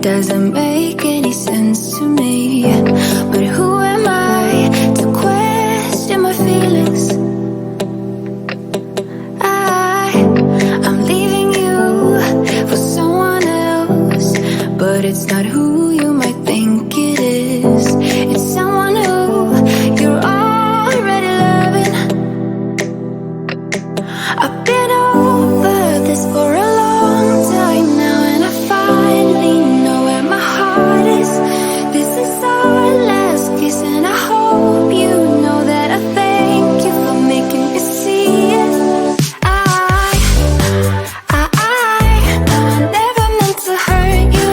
doesn't make any sense to me. But who am I to question my feelings? I'm leaving you for someone else, but it's not who you might think it is. It's someone who you're already loving. I've been over this for a long time now, and I finally know where my heart is. This is our last kiss, and I hope you know that I thank you for making me see it. I never meant to hurt you.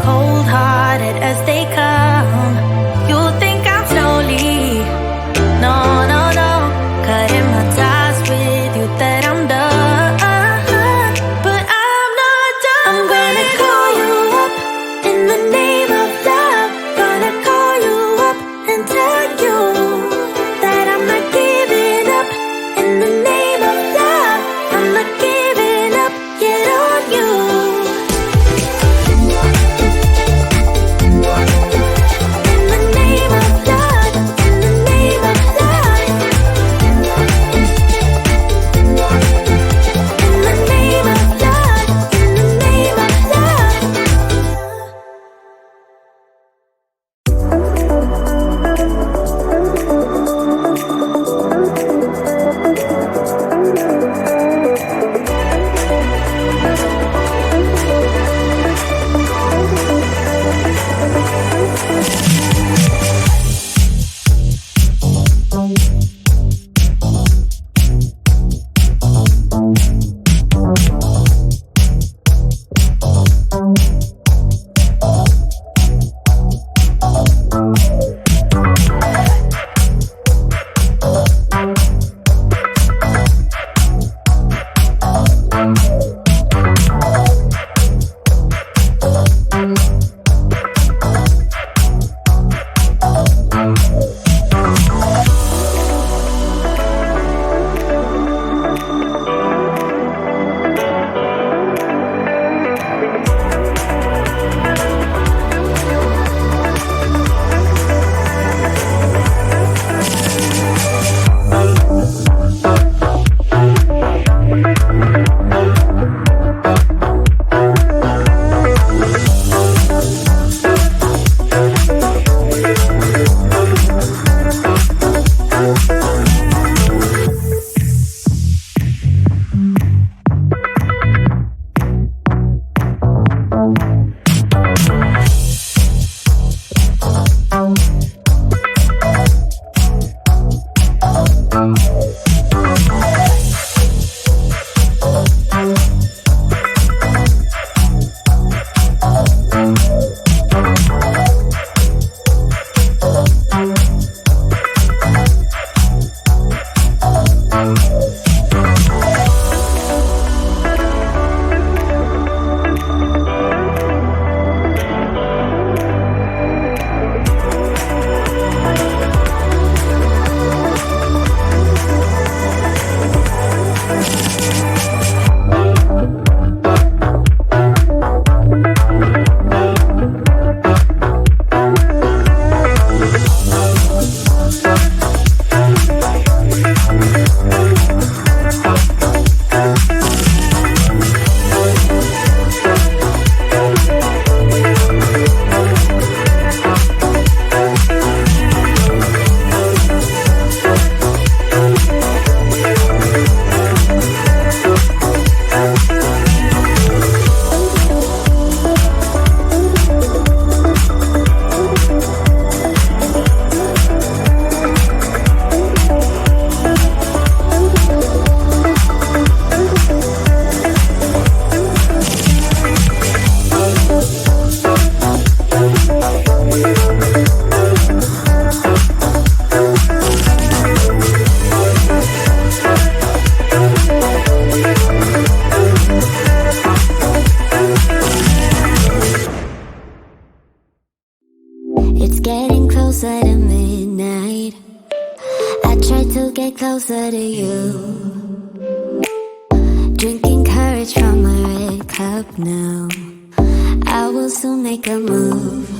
cold-hearted as they come. You think I'm slowly, no, no, no, cutting my ties with you that I'm done, but I'm not done. I'm gonna call you up in the name of love. Gonna call you up and tell you that I'm not giving up in the name of love. I'm not giving up yet on you. closer to midnight. I try to get closer to you. Drinking courage from my red cup now. I will soon make a move.